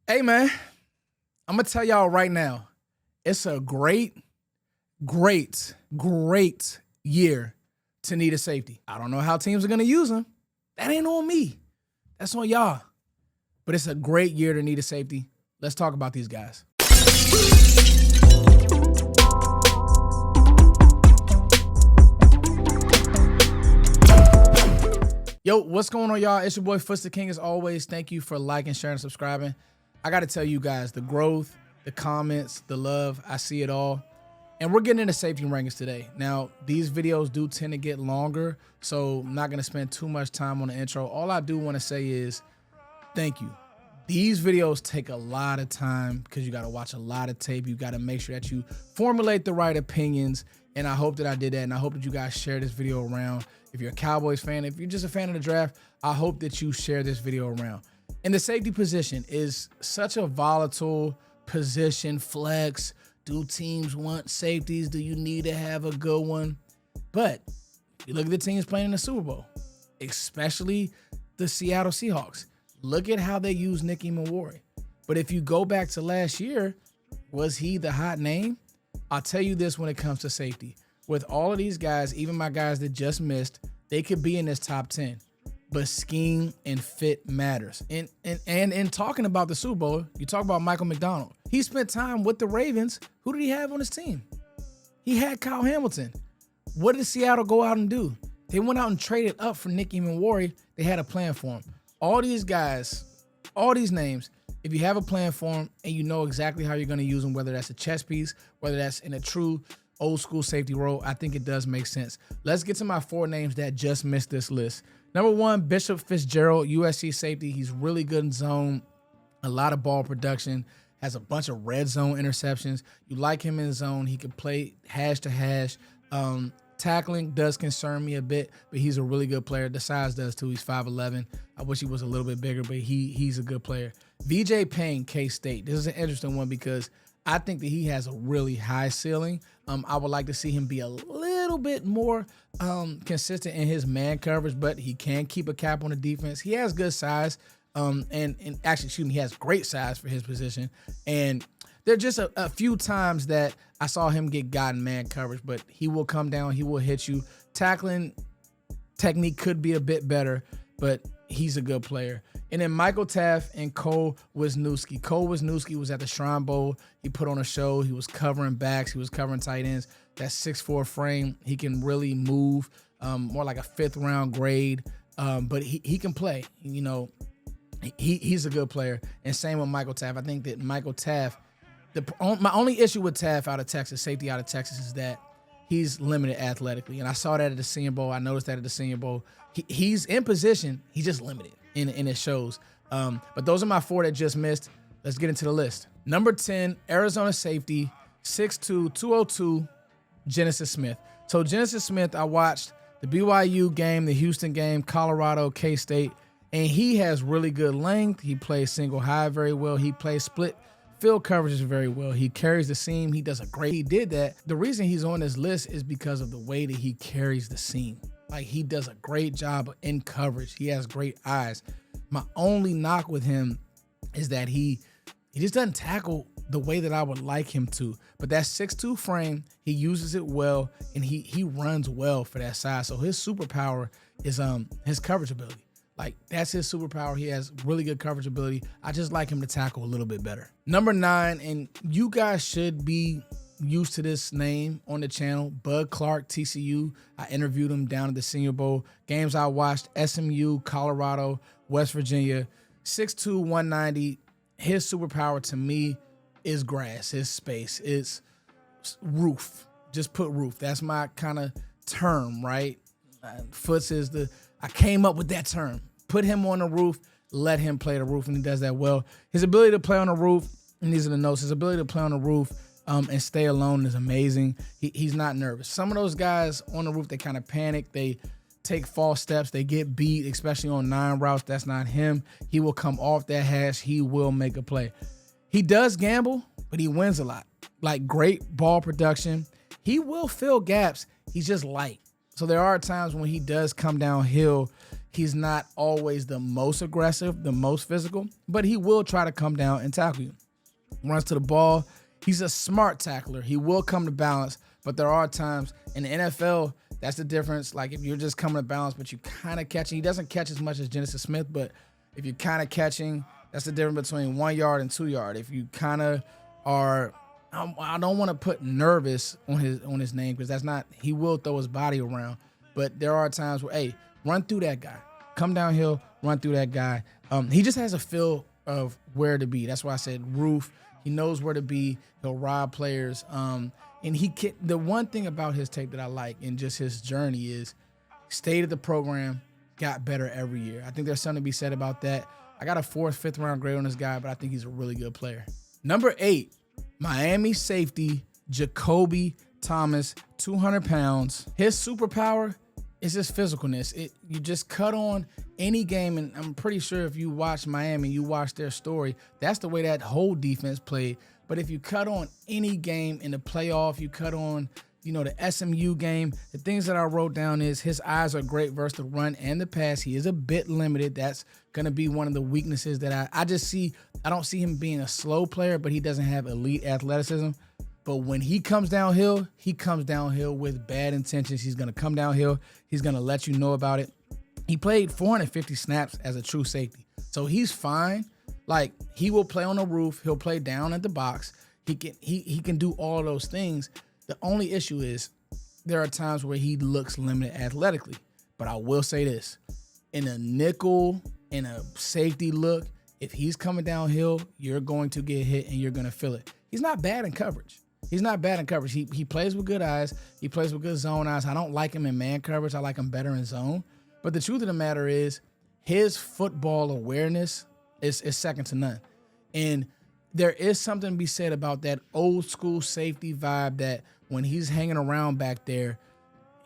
Hey, man, I'm going to tell y'all right now, it's a great year to need a safety. I don't know how teams are going to use them. That ain't on me. That's on y'all. But it's a great year to need a safety. Let's talk about these guys. Yo, what's going on, y'all? It's your boy, Foots the King, as always. Thank you for liking, sharing, subscribing. I got to tell you guys, the growth, the comments, the love, I see it all. And we're getting into safety rankings today. Now, these videos do tend to get longer, so I'm not going to spend too much time on the intro. All I do want to say is thank you. These videos take a lot of time because you got to watch a lot of tape. You got to make sure that you formulate the right opinions. And I hope that I did that. And I hope that you guys share this video around. If you're a Cowboys fan, if you're just a fan of the draft, I hope that you share this video around. And the safety position is such a volatile position, flex. Do teams want safeties? Do you need to have a good one? But you look at the teams playing in the Super Bowl, especially the Seattle Seahawks. Look at how they use Nicky Manwari. But if you go back to last year, was he the hot name? I'll tell you this when it comes to safety. With all of these guys, even my guys that just missed, they could be in this top 10. But scheme and fit matters. And in talking about the Super Bowl, you talk about Michael McDonald. He spent time with the Ravens. Who did he have on his team? He had Kyle Hamilton. What did Seattle go out and do? They went out and traded up for Nicky Manwari. They had a plan for him. All these guys, all these names, if you have a plan for them and you know exactly how you're going to use them, whether that's a chess piece, whether that's in a true old school safety role, I think it does make sense. Let's get to my 4 names that just missed this list. Number 1, Bishop Fitzgerald, USC safety. He's really good in zone, a lot of ball production, has a bunch of red zone interceptions. You like him in zone. He can play hash to hash. Tackling does concern me a bit, but he's a really good player. The size does too. He's 5'11". I wish he was a little bit bigger, but he's a good player. VJ Payne, K-State. This is an interesting one because I think that he has a really high ceiling. I would like to see him be a little bit more consistent in his man coverage, but he can keep a cap on the defense. He has good size, and actually, he has great size for his position. And there are just a few times that I saw him get gotten man coverage, but he will come down, he will hit you. Tackling technique could be a bit better, but he's a good player. And then Michael Taft and Cole Wisniewski. Cole Wisniewski was at the Shrine Bowl. He put on a show. He was covering backs. He was covering tight ends. That 6'4" frame, he can really move, more like a 5th round grade. But he can play. You know, he's a good player. And same with Michael Taft. I think that Michael Taft, my only issue with Taft out of Texas, safety out of Texas, is that he's limited athletically. And I saw that at the Senior Bowl. I noticed that at the Senior Bowl. He's in position. He's just limited in his shows. But those are my 4 that just missed. Let's get into the list. Number 10, Arizona safety, 6'2", 202, Genesis Smith. So Genesis Smith, I watched the BYU game, the Houston game, Colorado, K-State, and he has really good length. He plays single high very well. He plays split field coverages very well. He carries the seam. He did that. The reason he's on this list is because of the way that he carries the seam. Like, he does a great job in coverage. He has great eyes. My only knock with him is that he just doesn't tackle the way that I would like him to. But that 6'2" frame, he uses it well, and he runs well for that size. So his superpower is his coverage ability. Like, that's his superpower. He has really good coverage ability. I just like him to tackle a little bit better. Number 9, and you guys should be used to this name on the channel, Bud Clark, TCU. I interviewed him down at the Senior Bowl. Games I watched, SMU, Colorado, West Virginia. 6'2", 190. His superpower to me is grass. His space is roof. Just put roof. That's my kind of term, right? Foots is I came up with that term. Put him on the roof, let him play the roof, and he does that well. His ability to play on the roof, and these are the notes, his ability to play on the roof and stay alone is amazing. He's not nervous. Some of those guys on the roof, they kind of panic. They take false steps. They get beat, especially on 9 routes. That's not him. He will come off that hash. He will make a play. He does gamble, but he wins a lot. Like, great ball production. He will fill gaps. He's just light. So there are times when he does come downhill, He's not always the most aggressive, the most physical, but he will try to come down and tackle you. Runs to the ball. He's a smart tackler. He will come to balance, but there are times in the NFL, that's the difference. Like if you're just coming to balance, but you kind of catching, he doesn't catch as much as Genesis Smith, but if you're kind of catching, that's the difference between 1 yard and 2 yard. If you kind of are, I don't want to put nervous on his name because that's not, he will throw his body around, but there are times where, hey, run through that guy. Come downhill, run through that guy. He just has a feel of where to be. That's why I said roof. He knows where to be. He'll rob players. And the one thing about his tape that I like and just his journey is stayed at the program, got better every year. I think there's something to be said about that. I got a 4th, 5th round grade on this guy, but I think he's a really good player. Number 8, Miami safety, Jakobe Thomas, 200 pounds. His superpower is his physicalness. You just cut on any game, and I'm pretty sure if you watch Miami, you watch their story, that's the way that whole defense played. But if you cut on any game in the playoff, you cut on, the SMU game, the things that I wrote down is his eyes are great versus the run and the pass. He is a bit limited. That's going to be one of the weaknesses that I just see. I don't see him being a slow player, but he doesn't have elite athleticism. But when he comes downhill with bad intentions. He's going to come downhill. He's going to let you know about it. He played 450 snaps as a true safety. So he's fine. Like, he will play on the roof. He'll play down at the box. He can do all those things. The only issue is there are times where he looks limited athletically. But I will say this. In a nickel, in a safety look, if he's coming downhill, you're going to get hit and you're going to feel it. He's not bad in coverage. He plays with good eyes. He plays with good zone eyes. I don't like him in man coverage. I like him better in zone. But the truth of the matter is his football awareness is second to none. And there is something to be said about that old school safety vibe that when he's hanging around back there,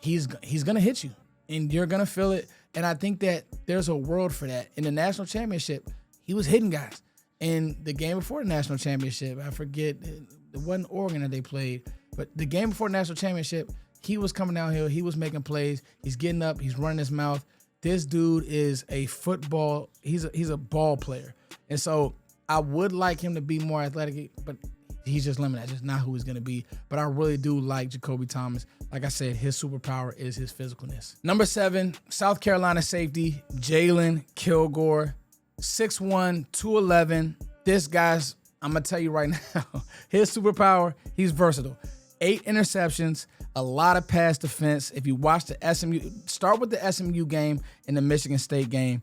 he's going to hit you and you're going to feel it. And I think that there's a world for that. In the national championship, he was hitting guys. In the game before the national championship, I forget, it wasn't Oregon that they played, but the game before the national championship, he was coming downhill. He was making plays. He's getting up. He's running his mouth. This dude is a football. He's a ball player. And so I would like him to be more athletic, but he's just limited. That's just not who he's going to be. But I really do like Jakobe Thomas. Like I said, his superpower is his physicalness. Number 7, South Carolina safety, Jaylen Kilgore, 6'1", 211. This guy's, I'm going to tell you right now, his superpower, he's versatile. 8 interceptions, a lot of pass defense. If you watch the SMU, start with the SMU game and the Michigan State game.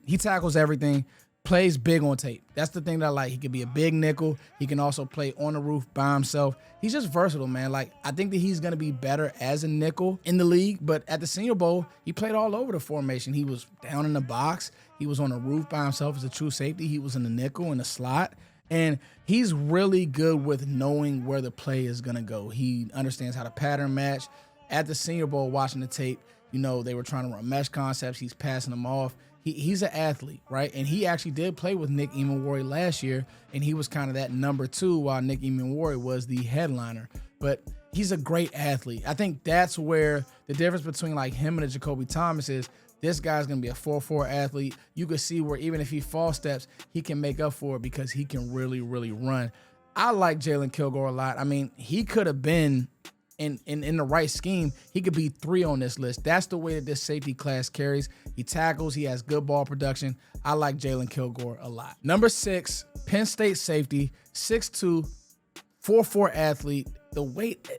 He tackles everything, plays big on tape. That's the thing that I like. He can be a big nickel. He can also play on the roof by himself. He's just versatile, man. Like, I think that he's going to be better as a nickel in the league, but at the Senior Bowl, he played all over the formation. He was down in the box. He was on the roof by himself as a true safety. He was in the nickel, in the slot. And he's really good with knowing where the play is going to go. He understands how to pattern match. At the Senior Bowl, watching the tape, they were trying to run mesh concepts. He's passing them off. He's an athlete, right? And he actually did play with Nick Emmanwori last year, and he was kind of that number 2 while Nick Emmanwori was the headliner. But he's a great athlete. I think that's where the difference between like him and Jakobe Thomas is. This guy's going to be a 4.4 athlete. You can see where even if he false steps, he can make up for it because he can really, really run. I like Jaylen Kilgore a lot. I mean, he could have been in the right scheme. He could be 3 on this list. That's the way that this safety class carries. He tackles. He has good ball production. I like Jaylen Kilgore a lot. Number 6, Penn State safety, 6'2", 4.4 athlete.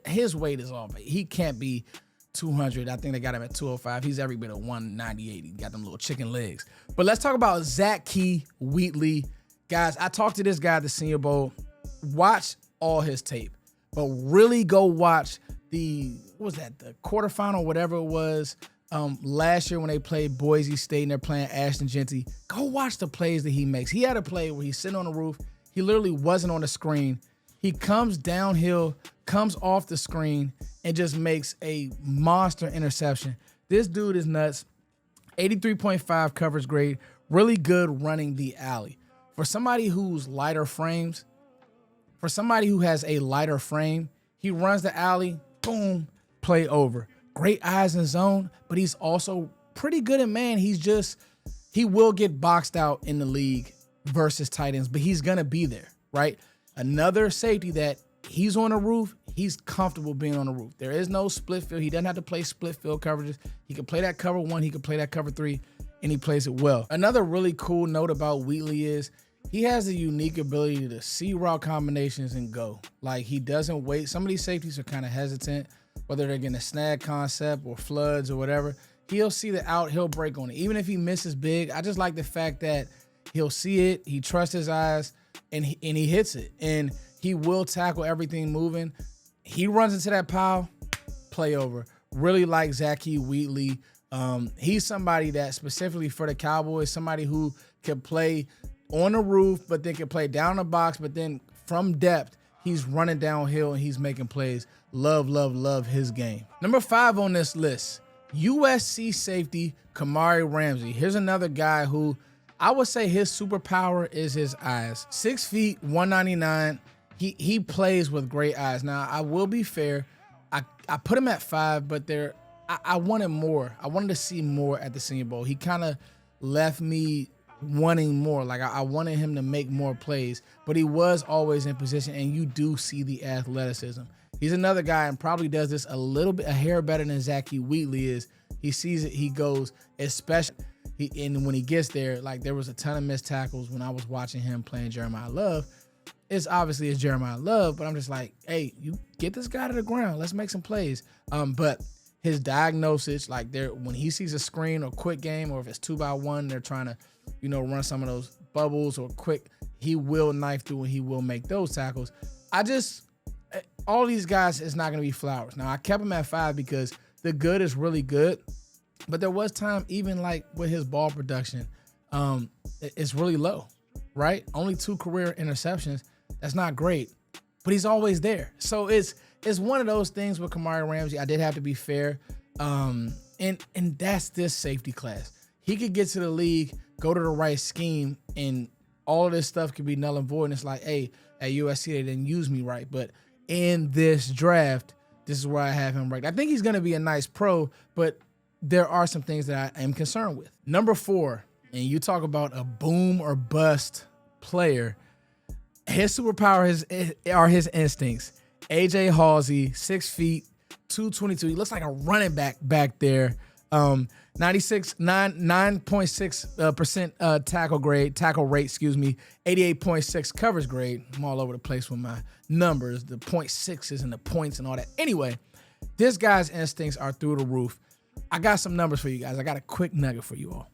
His weight is off. He can't be 200. I think they got him at 205. He's every bit of 198. He got them little chicken legs. But let's talk about Zakee Wheatley. Guys, I talked to this guy at the Senior Bowl. Watch all his tape, but really go watch the quarterfinal, whatever it was, last year when they played Boise State and they're playing Ashton Genty. Go watch the plays that he makes. He had a play where he's sitting on the roof. He literally wasn't on the screen. He comes downhill, comes off the screen, and just makes a monster interception. This dude is nuts. 83.5 coverage grade. Really good running the alley. For somebody who has a lighter frame, he runs the alley, boom, play over. Great eyes in zone, but he's also pretty good in man. He will get boxed out in the league versus tight ends, but he's going to be there, right? Another safety that he's on the roof, he's comfortable being on the roof. There is no split field. He doesn't have to play split field coverages. He can play that cover 1, he can play that cover 3, and he plays it well. Another really cool note about Wheatley is he has the unique ability to see route combinations and go. Like, he doesn't wait. Some of these safeties are kind of hesitant, whether they're getting a snag concept or floods or whatever. He'll see the out, he'll break on it. Even if he misses big, I just like the fact that he'll see it, he trusts his eyes, and he hits it. And he will tackle everything moving. He runs into that pile, play over. Really like Zakee Wheatley. He's somebody that specifically for the Cowboys, somebody who can play on the roof, but then can play down the box, but then from depth, he's running downhill and he's making plays. Love, love, love his game. Number 5 on this list, USC safety Kamari Ramsey. Here's another guy who I would say his superpower is his eyes. 6 feet, 199. He plays with great eyes. Now, I will be fair. I put him at 5, but I wanted more. I wanted to see more at the Senior Bowl. He kind of left me wanting more. Like, I wanted him to make more plays, but he was always in position, and you do see the athleticism. He's another guy and probably does this a hair better than Zakee Wheatley is. He sees it, he goes, especially and when he gets there, like, there was a ton of missed tackles when I was watching him playing Jeremiah Love. It's Jeremiah Love, but I'm just like, hey, you get this guy to the ground. Let's make some plays. But his diagnosis, like, when he sees a screen or quick game, or if it's 2-by-1, they're trying to, run some of those bubbles or quick, he will knife through and he will make those tackles. All these guys is not going to be flowers. Now, I kept him at 5 because the good is really good, but there was time, even like with his ball production, it's really low, right? Only 2 career interceptions. That's not great, but he's always there. So it's one of those things with Kamari Ramsey. I did have to be fair. And that's this safety class. He could get to the league, go to the right scheme, and all of this stuff could be null and void. And it's like, hey, at USC, they didn't use me right. But in this draft, this is where I have him ranked. I think he's going to be a nice pro, but there are some things that I am concerned with. Number 4, and you talk about a boom or bust player, his superpower are his instincts. AJ Halsey, 6 feet, 222. He looks like a running back there. 9.6% tackle rate, 88.6 coverage grade. I'm all over the place with my numbers, the 0.6s and the points and all that. Anyway, this guy's instincts are through the roof. I got some numbers for you guys. I got a quick nugget for you all.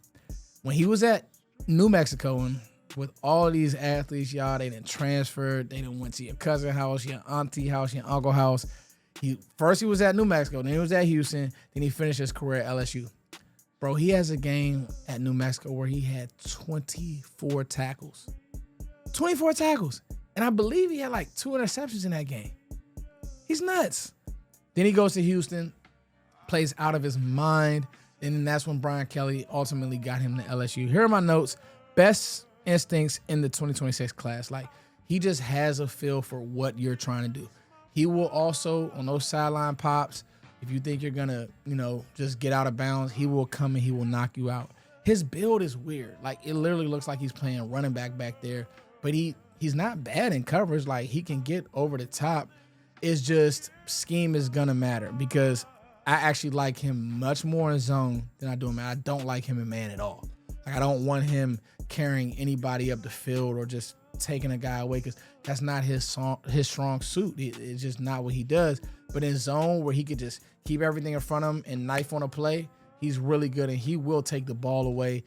When he was at New Mexico, and with all these athletes, y'all, they done transferred, they done went to your cousin house, your auntie house, your uncle house. First he was at New Mexico, then he was at Houston, then he finished his career at LSU. Bro, he has a game at New Mexico where he had 24 tackles. 24 tackles. And I believe he had like 2 interceptions in that game. He's nuts. Then he goes to Houston, plays out of his mind, and then that's when Brian Kelly ultimately got him to LSU. Here are my notes. Best instincts in the 2026 class. Like, he just has a feel for what you're trying to do. He will also, on those sideline pops, if you think you're going to, just get out of bounds, he will come and he will knock you out. His build is weird. Like, it literally looks like he's playing running back there, but he's not bad in coverage. Like, he can get over the top. It's just scheme is going to matter because I actually like him much more in zone than I do in man. I don't like him in man at all. Like, I don't want him carrying anybody up the field or just taking a guy away because that's not his strong suit. It's just not what he does. But in zone where he could just keep everything in front of him and knife on a play, he's really good, and he will take the ball away.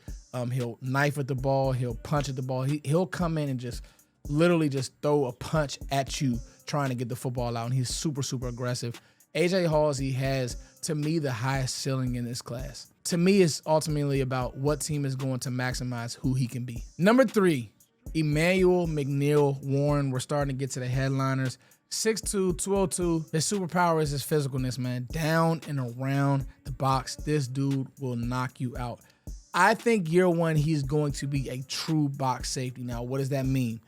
He'll knife at the ball. He'll punch at the ball. He'll come in and just literally just throw a punch at you trying to get the football out, and he's super, super aggressive. AJ Halsey has, to me, the highest ceiling in this class. To me, it's ultimately about what team is going to maximize who he can be. Number 3, Emmanuel McNeel Warren. We're starting to get to the headliners. 6'2", 202. His superpower is his physicalness, man. Down and around the box, this dude will knock you out. I think year 1, he's going to be a true box safety. Now, what does that mean?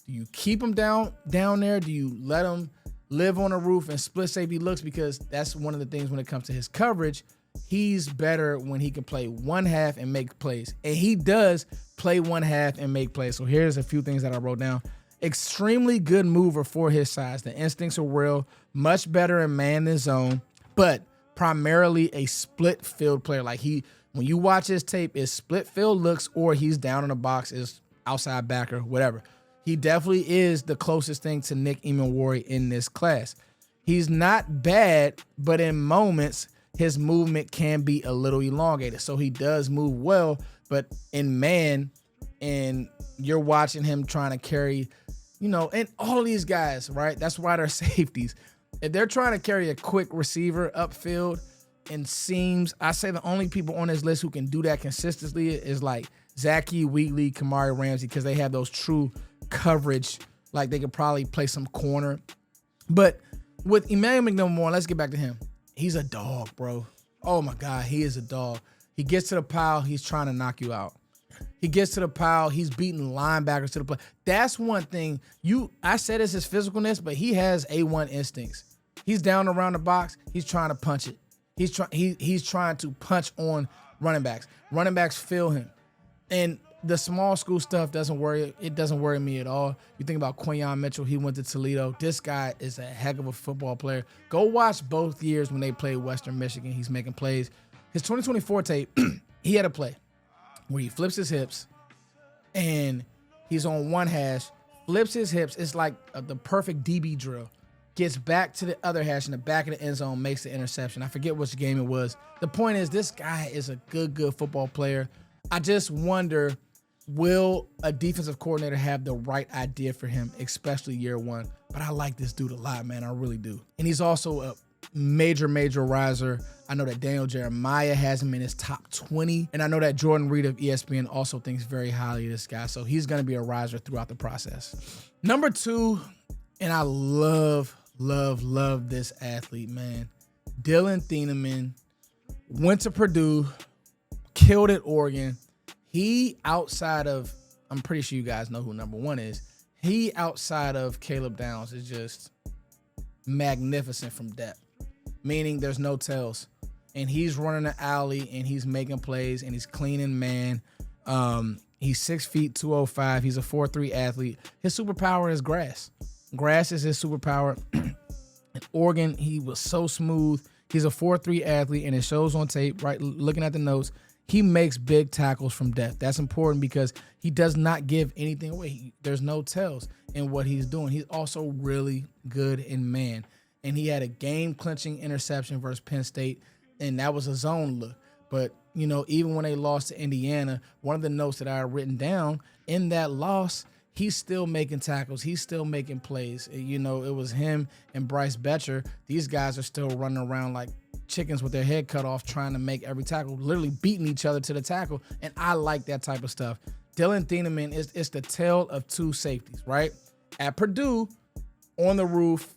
Do you keep him down there? Do you let him live on the roof and split safety looks? Because that's one of the things when it comes to his coverage. he's better when he can play one half and make plays. And he does play one half and make plays. So here's a few things that I wrote down. Extremely good mover for his size. The instincts are real, much better in man than zone, but primarily a split field player. Like when you watch his tape, it's split field looks or he's down in the box, is outside backer, whatever. He definitely is the closest thing to Nick Emmanwori in this class. He's not bad, but in moments, his movement can be a little elongated. So he does move well, but in man, and you're watching him trying to carry, and all of these guys, right? That's why they're safeties. If they're trying to carry a quick receiver upfield and seams, I say the only people on this list who can do that consistently is like Zakee Wheatley, Kamari Ramsey, because they have those true coverage. Like they could probably play some corner. But with Emmanuel McNeel, let's get back to him. He's a dog, bro. Oh my God, he is a dog. He gets to the pile, he's trying to knock you out. He gets to the pile, he's beating linebackers to the play. That's one thing. I said it's his physicalness, but he has A1 instincts. He's down around the box, he's trying to punch it. He's trying to punch on running backs. Running backs feel him. And the small school stuff doesn't worry me at all. You think about Quinyon Mitchell, he went to Toledo. This guy is a heck of a football player. Go watch both years when they played Western Michigan. He's making plays. His 2024 tape, he had a play where he flips his hips and he's on one hash, flips his hips. It's like the perfect DB drill. Gets back to the other hash in the back of the end zone, makes the interception. I forget which game it was. The point is, this guy is a good football player. I just wonder, will a defensive coordinator have the right idea for him, especially year one? But I like this dude a lot, man. I really do. And he's also a major riser. I know that Daniel Jeremiah has him in his top 20. And I know that Jordan Reed of ESPN also thinks very highly of this guy. So he's going to be a riser throughout the process. Number 2, and I love this athlete, man. Dillon Theinaman went to Purdue, killed at Oregon. He, outside of, I'm pretty sure you guys know who number 1 is. He, outside of Caleb Downs, is just magnificent from depth, meaning there's no tells. And he's running the alley, and he's making plays, and he's cleaning man. He's 6 feet, 205. He's a 4.3 athlete. His superpower is grass. Grass is his superpower. In Oregon, he was so smooth. He's a 4.3 athlete, and it shows on tape, right? Looking at the notes, he makes big tackles from depth. That's important because he does not give anything away. There's no tells in what he's doing. He's also really good in man. And he had a game-clinching interception versus Penn State, and that was a zone look. But, even when they lost to Indiana, one of the notes that I had written down in that loss, he's still making tackles. He's still making plays. It was him and Bryce Betcher. These guys are still running around like chickens with their head cut off trying to make every tackle, literally beating each other to the tackle. And I like that type of stuff. Dillon Theinaman is the tale of two safeties, right? At Purdue, on the roof,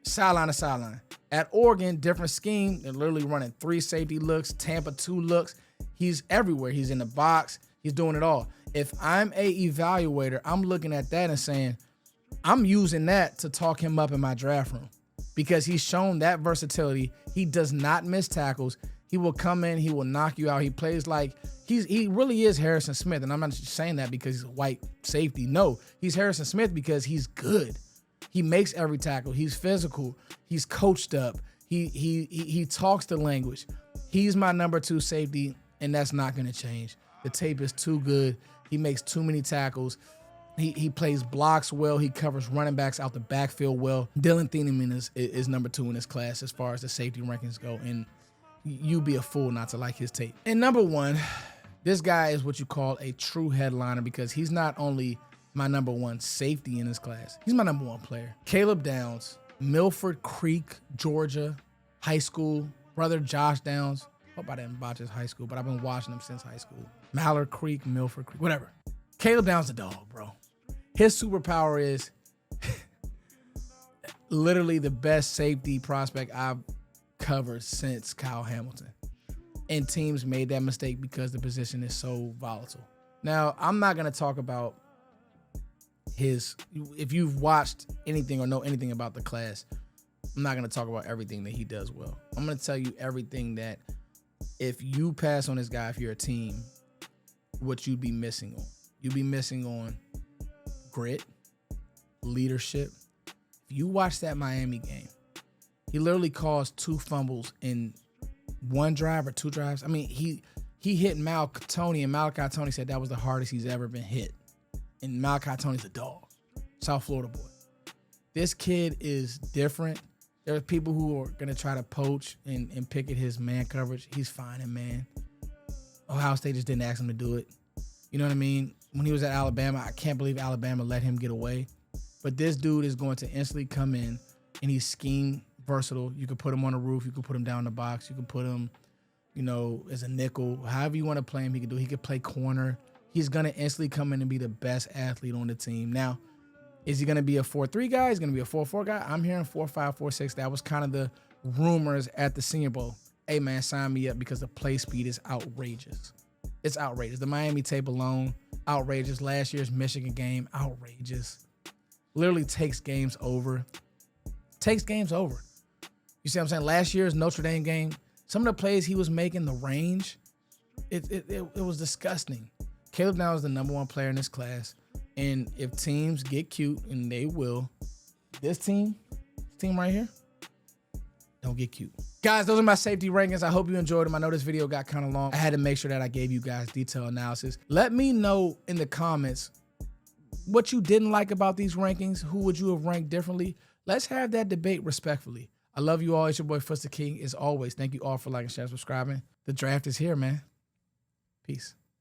sideline to sideline. At Oregon, different scheme. They're literally running 3 safety looks, Tampa 2 looks. He's everywhere. He's in the box. He's doing it all. If I'm a evaluator, I'm looking at that and saying, I'm using that to talk him up in my draft room because he's shown that versatility. He does not miss tackles. He will come in. He will knock you out. He plays like he really is Harrison Smith. And I'm not just saying that because he's a white safety. No, he's Harrison Smith because he's good. He makes every tackle. He's physical. He's coached up. He talks the language. He's my number 2 safety, and that's not going to change. The tape is too good. He makes too many tackles. He plays blocks well. He covers running backs out the backfield well. Dillon Theinaman is number 2 in this class as far as the safety rankings go, and you'd be a fool not to like his tape. And number 1, this guy is what you call a true headliner because he's not only my number 1 safety in this class, he's my number 1 player. Caleb Downs, Milford Creek, Georgia, high school. Brother Josh Downs. Hope I didn't botch his high school, but I've been watching him since high school. Mallard Creek, Milford Creek, whatever. Caleb Downs a dog, bro. His superpower is literally the best safety prospect I've covered since Kyle Hamilton. And teams made that mistake because the position is so volatile. Now, I'm not going to talk about if you've watched anything or know anything about the class, I'm not going to talk about everything that he does well. I'm going to tell you everything that if you pass on this guy, if you're a team, what you'd be missing on. You'd be missing on grit, leadership. If you watch that Miami game, he literally caused 2 fumbles in 1 drive or 2 drives. I mean, he hit Malachi Tony, and Malachi Tony said that was the hardest he's ever been hit. And Malachi Tony's a dog, South Florida boy. This kid is different. There are people who are going to try to poach and pick at his man coverage. He's fine in man. Ohio State just didn't ask him to do it. You know what I mean? When he was at Alabama, I can't believe Alabama let him get away. But this dude is going to instantly come in, and he's scheme versatile. You could put him on the roof. You could put him down in the box. You could put him, as a nickel. However you want to play him, he could do. He could play corner. He's going to instantly come in and be the best athlete on the team. Now, is he going to be a 4-3 guy? Is he going to be a 4-4 guy? I'm hearing 4-5, 4-6. That was kind of the rumors at the Senior Bowl. Hey, man, sign me up because the play speed is outrageous. It's outrageous. The Miami tape alone, outrageous. Last year's Michigan game, outrageous. Literally takes games over. Takes games over. You see what I'm saying? Last year's Notre Dame game, some of the plays he was making, the range, it was disgusting. Caleb now is the #1 player in this class. And if teams get cute, and they will, this team right here, don't get cute. Guys, those are my safety rankings. I hope you enjoyed them. I know this video got kind of long. I had to make sure that I gave you guys detailed analysis. Let me know in the comments what you didn't like about these rankings. Who would you have ranked differently? Let's have that debate respectfully. I love you all. It's your boy, Foot's the King. As always, thank you all for liking, sharing, subscribing. The draft is here, man. Peace.